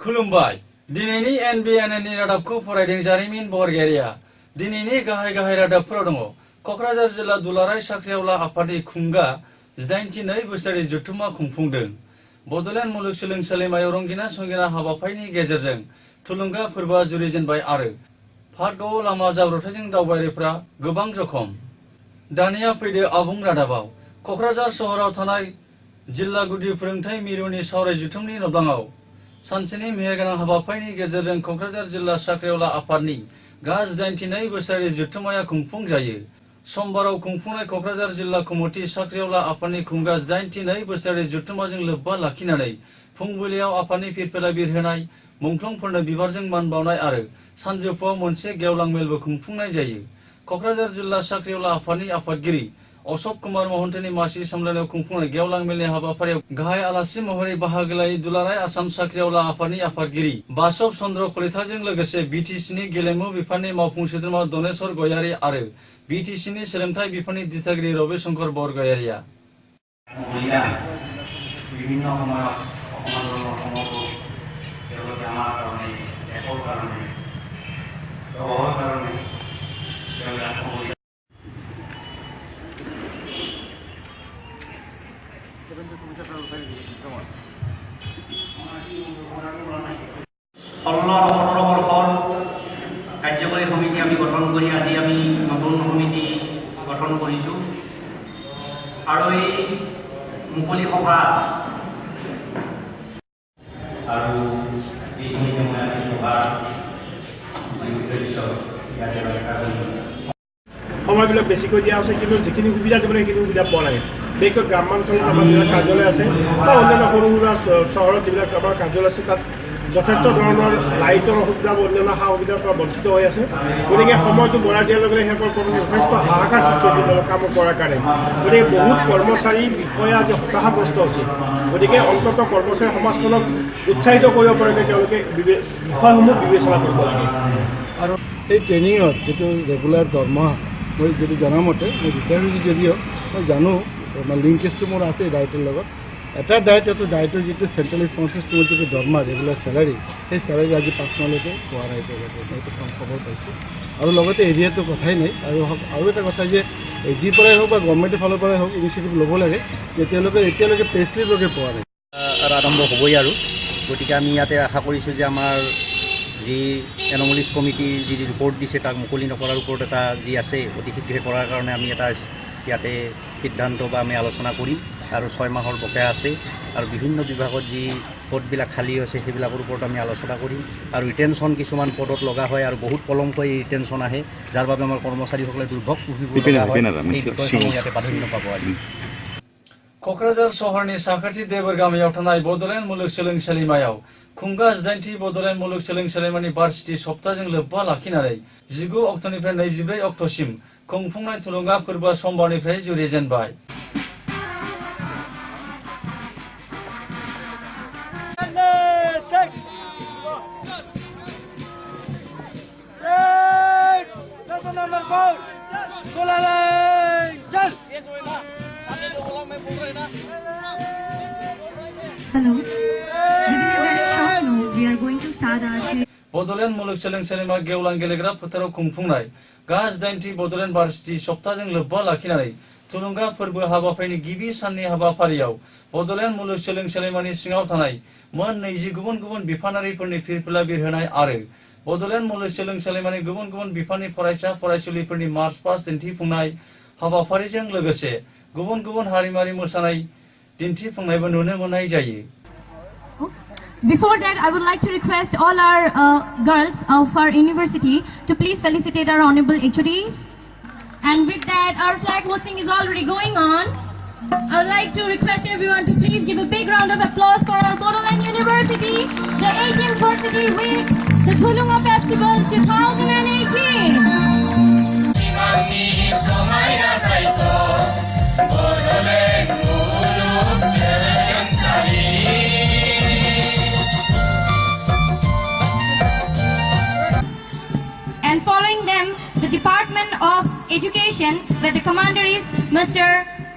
खुलुमबाय दिनैनि एनबिएननि रादाबखौ फरायदों जारिमिन बरगयारिया दिनैनि गाहाय रादाबफोराव दङ कक्राझार जिल्ला दुलाराय साख्रिआवला आफादनि खुंगा 82 बोसोरारि जथुम्मा खुंफुंदों बडलेण्ड मुलुगसोलोंसालिमायाव रंगिना संगिना हाबाफारिनि गेजेरजों थुलुंगा फोरबोआ जुरिजेनबाय आरो फारगाव लामा जाब्रबथायजों दावबायारिफ्रा गोबां जखम दानिया फैदो आबुं रादाबाव कक्राझार सहराव थानाय जिल्ला गुदि फोरोंथाय मिरुनि सावराय जथुमनि नब्लाङाव सानसेनि मेहेरगोनां हाबाफारिनि गेजेरजों कक्राझार जिल्ला साख्रिआवला आफादनि गाज 82 बोसोरारि जथुम्माया खुंफुंजायो समबाराव खुंफुंनाय कक्राझार जिल्ला कमिटि साख्रिआवला आफादनि खुंगा 82 बोसोरारि जथुम्माजों लोब्बा लाखिनानै फुंबिलियाव आफादनि फिरफिला बिरहोनाय मुंख्लंफोरनो बिबारजों मान बावनाय आरो सानजौफुआव मोनसे गेवलां मेलबो खुंफुंनाय जायो कक्राझार जिल्ला साख्रिआवला आफादनि आफादगिरि अशोक कुमार महन्तनि मासि सामलायनायाव खुंफुंनाय गेवलां मेलनि हाबाफारियाव गाहाय आलासि महरै बाहागो लायै दुलाराय आसाम साख्रिआवला आफादनि आफादगिरि बासब चन्द्र कलिताजों लोगोसे बिटिसिनि गेलेमु बिफाननि मावफुं सोद्रोमा दनेश्वर गयारी आरो बिटिसिनि सोलोंथाइ बिफाननि दिथागिरि रबिशंकर बरगयारीया কাৰ্যকৰী সমিতি আমি গঠন কৰি আজি আমি নতুন সমিতি গঠন কৰিছোঁ আৰু এই মুকলি সভা আৰু এই সমিতি সভাৰ সময়বিলাক বেছিকৈ দিয়া আছে কিন্তু যিখিনি সুবিধা দিব লাগে সেইখিনি সুবিধা পোৱা লাগে বিশেষকৈ গ্ৰামাঞ্চলত আমাৰ যিবিলাক কাৰ্যালয় আছে বা অন্যান্য সৰু সুৰা চহৰত যিবিলাক আমাৰ কাৰ্যালয় আছে তাত যথেষ্ট ধৰণৰ লাইটৰ অসুবিধা বা অন্যান্য সা সুবিধাৰ পৰা বঞ্চিত হৈ আছে গতিকে সময়টো বঢ়াই দিয়াৰ লগে লগে সেইসকল যথেষ্ট হাহাকাৰ সৃষ্টি হৈছে কাম কৰাৰ কাৰণে গতিকে বহুত কৰ্মচাৰী বিষয়া আজি হতাশাগ্ৰস্ত হৈছে গতিকে অন্ততঃ কৰ্মচাৰী সমাজখনক উৎসাহিত কৰিব পৰাকৈ তেওঁলোকে বিষয়সমূহ বিবেচনা কৰিব লাগে আৰু এই ট্ৰেইনিঙত যিটো ৰেগুলাৰ দৰমহা মই যদি জনামতে মই ৰিটায়াৰ হৈছোঁ যদিও মই জানো লিংকেজটো মোৰ আছে ডায়েটৰ লগত এটা ডায়েটৰ যিটো চেণ্ট্ৰেল স্পঞ্চাৰ্ছ মোৰ যিটো দৰমহা ৰেগুলাৰ চেলাৰী সেই চেলাৰী আজি 5 মাহলৈকে পোৱা নাই সেইটো খবৰ পাইছোঁ আৰু লগতে এৰিয়াটো কথাই নাই আৰু এটা কথা যে এজিৰ পৰাই হওক বা গভৰ্ণমেণ্টৰ ফালৰ পৰাই হওক ইনিচিয়েটিভ ল'ব লাগে যে তেওঁলোকে এতিয়ালৈকে পে'শ্লিপলৈকে পোৱা নাই আৰম্ভ হ'বই আৰু গতিকে আমি ইয়াতে আশা কৰিছোঁ যে আমাৰ যি এনমলিজ কমিটি যি ৰিপৰ্ট দিছে তাক মুকলি নকৰাৰ ওপৰত এটা যি আছে অতি শীঘ্ৰে কৰাৰ কাৰণে আমি এটা ইয়াতে সিদ্ধান্ত বা আমি আলোচনা কৰিম আৰু 6 মাহৰ বকেয়া আছে আৰু বিভিন্ন বিভাগত যি পদবিলাক খালী হৈছে সেইবিলাকৰ ওপৰত আমি আলোচনা কৰিম আৰু ৰিটেনশ্যন কিছুমান পদত লগা হয় আৰু বহুত পলমকৈ ৰিটেনশ্যন আহে যাৰ বাবে আমাৰ কৰ্মচাৰীসকলে দুৰ্ভোগ ভুগিবলগীয়া হয় এই বিষয়সমূহ ইয়াতে প্ৰাধান্য পাব আজি कक्राझार सहरनि साखाथि देबोरगामियाव थानाय बडलेण्ड मुलुगसोलोंसालिमायाव खुंगा 82 बडलेण्ड मुलुगसोलोंसालिमानि बार्सिटी सप्ताहजों लोब्बा लाखिनानै 19 अक्ट'निफ्राय 24 अक्ट'सिम खुंफुंनाय थुलुंगा फोरबोआ समबारनिफ्राय जुरिजेनबाय Hello. Giving a very short note, we are going to start our Bodoland मुलुगसोलोंसालिमा गेवलां गेलेग्रा फोथाराव खुंफुंनाय गाज 80 बडलेण्ड बार्सिटी सप्ताहजों लोब्बा लाखिनानै थुलुंगा फोरबो हाबाफारिनि गिबि साननि हाबाफारियाव बडलेण्ड मुलुगसोलोंसालिमानि सिङाव थानाय मोन 20 गुबुन गुबुन बिफानारिफोरनि फिरफिला बिरहोनाय आरो बडलेण्ड मुलुगसोलोंसालिमानि गुबुन गुबुन बिफाननि फरायसा फरायसुलिफोरनि मार्च पास्ट दिन्थिफुंनाय हाबाफारिजों लोगोसे गुबुन गुबुन हारिमुआरि मोसानाय दिन्थिफुंनायबो नुनो मोननाय जायो Before that, I would like to request all our girls of our university to please felicitate our honorable HODs. And with that, our flag hosting is already going on. I would like to request everyone to please give a big round of applause for our Bodoland University, the 18th Varsity Week, the Thulunga Festival 2018. And following them, the Department of Education, where the commander is Mr.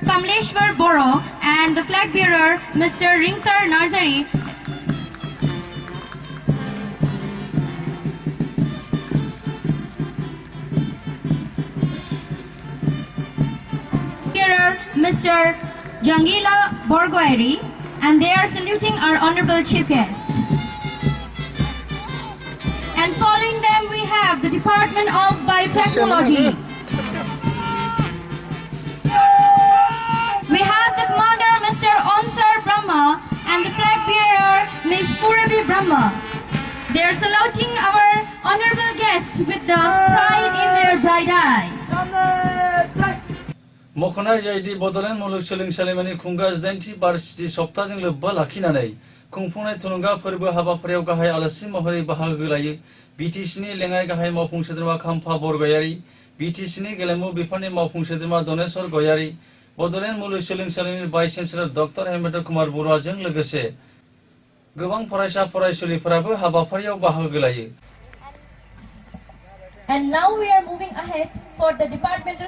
Kamleshwar Boro and the flag bearer Mr. Ringsar Narzari. Mr. Jangila Borgoeri, and they are saluting our Honorable Chief Guest. And following them, we have the Department of Biotechnology. We have the Commander, Mr. Onsar Brahma, and the flag bearer, Ms. Purabi Brahma. They are saluting our honorable guests with the pride in their bright eyes. मख'नाय जायोदि बड'लेण्ड मुलुगसोलोंसालिमानि खुंगा 18थि बार्षिकि सप्ताहजों लोब्बा लाखिनानै खुंफुंनाय थुलुंगा फोरबो हाबाफारियाव गाहाय आलासि महरै बाहागो लायो बिटिसिनि लेङाइ गाहाय मावफुं सोद्रोमा खाम्फा बरगयारि, बिटिसिनि गेलेमु बिफाननि मावफुं सोद्रोमा दनेश्वर गयारि, बड'लेण्ड मुलुगसोलोंसालिनि vice chancellor doctor Hemendra Kumar बरुवाजों लोगोसे गोबां फरायसा फरायसुलिफोराबो हाबाफारियाव बाहागो लायो। And now we are moving ahead for the departmental.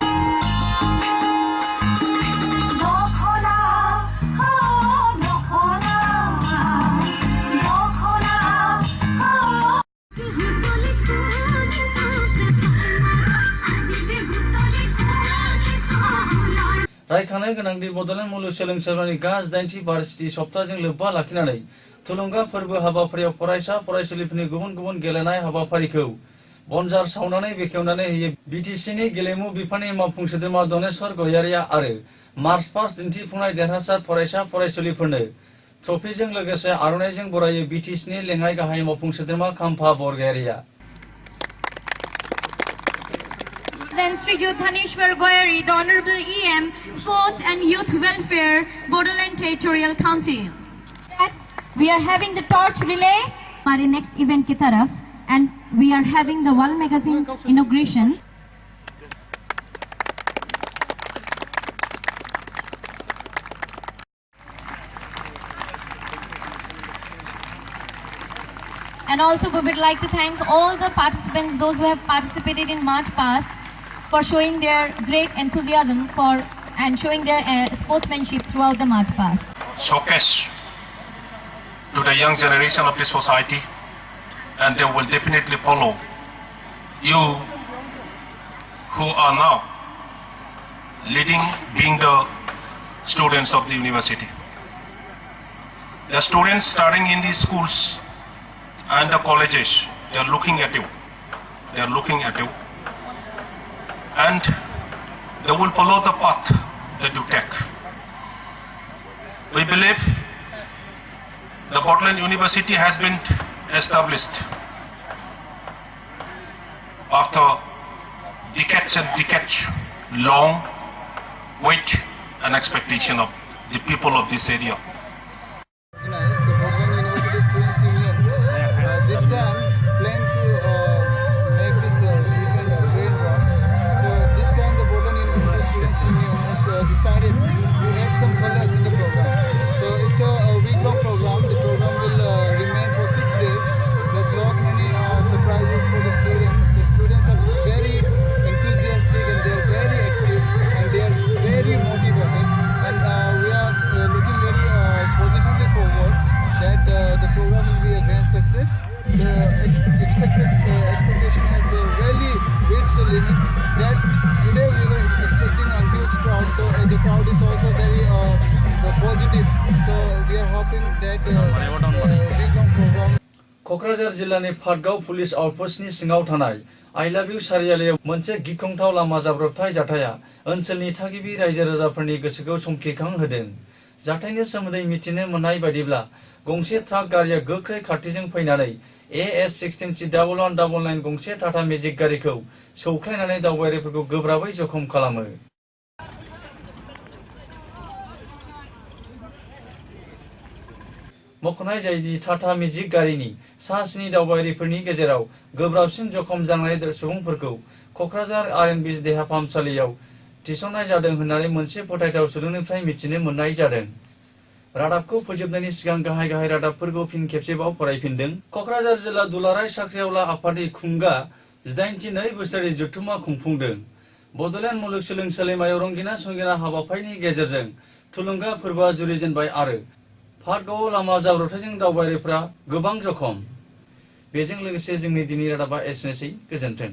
रायखांनो गोनांदि बड'लेण्ड मुलुगसोलोंसालिमानि गा 18थि बार्षिकि सप्ताहजों लोब्बा लाखिनानै थुलुंगा फोरबो हाबाफारियाव फरायसा फरायसुलिफोरनि गुबुन गुबुन गेलेनाय हाबाफारिखौ बनजार सावनानै बेखेवनानै होयो बिटिसिनि गेलेमु बिफाननि मावफुं सोद्रोमा दनेश्वर गयारिया आरो मार्च पास्ट दिन्थिफुंनाय देरहासार फरायसा फरायसुलिफोरनो ट्रफिजों लोगोसे आर'नाइजों बरायो बिटिसिनि लेङाइ गाहाय मावफुं सोद्रोमा खाम्फा बरगयारिया। Then Sri Dhaneshwar Goyari, the Honorable EM, Sports and Youth Welfare, Bodoland Territorial Council. We are having the torch relay for the next event ki taraf, and we are having the Wall Magazine inauguration. And also we would like to thank all the participants, those who have participated in March Past, for showing their great enthusiasm and showing their sportsmanship throughout the March Past. Showcase to the young generation of the society, and they will definitely follow you who are now leading, being the students of the university. The students starting in the schools and the colleges, they are looking at you. They are looking at you. And they will follow the path that you take. We believe the Bodoland University has been established after decades and decades long wait and expectation of the people of this area. This time plan to make this event a great one. So this time the Bodoland University Students Union has decided to add some colors in the program. So it's a week-long program. The program will remain for 6 days. There's a lot many surprises for the students. The students are very enthusiastic and they are very active and they are very motivated. And we are looking very positively forward that the program will be a grand success. The expectation has really reached the limit. That today we were expecting a huge crowd, so the crowd is also very positive. So we are hoping that week-long program. Kokrajhar जिल्लानि Patgaon police आउटपस्टनि सिङाव थानाय आइ लाभ इउ सारियालियाव मोनसे गिख्रंथाव लामा जाब्रबथाय जाथाया ओनसोलनि थागिबि रायजो राजाफोरनि गोसोखौ समखिखांहोदों। जाथायनि सोमोन्दै मिथिनो मोननाय बायदिब्ला गंसे ट्राक गारिया गोख्रै खाथिजों फैनानै AS16C1199 गंसे टाटा मेजिक गारिखौ सौख्लायनानै दावबायारिफोरखौ गोब्राबै जखम खालामो। मख'नाय जायोदि टाटा मेजिक गारिनि सा 7 दावबायारिफोरनि गेजेराव गोब्राबसिन जखम जानाय सुबुंफोरखौ क'क्राझार आरएनबि देहा फाहामसालियाव थिसननाय जादों होननानै मोनसे फोथायथाव सुलुंनिफ्राय मिथिनो मोननाय जादों। रादाबखौ फोजोबनायनि सिगां गाहाय गाहाय रादाबफोरखौ फिन खेबसेबाव फरायफिनदों। क'क्राझार जिल्ला दुलाराय साख्रिआवला आफादनि खुंगा 18थि 2 बोसोरारि जथुम्मा खुंफुंदों। बड'लेण्ड मुलुगसोलोंसालिमायाव रंगिना संगिना हाबाफारिनि गेजेरजों थुलुंगा फोरबोआ जुरिजेनबाय आरो पाटगावआव लामा जाब्रबथायजों दावबायारिफोरा गोबां जखम। बेजों लोगोसे जोंनि दिनैनि रादाबा एसेनोसै। गोजोन्थों।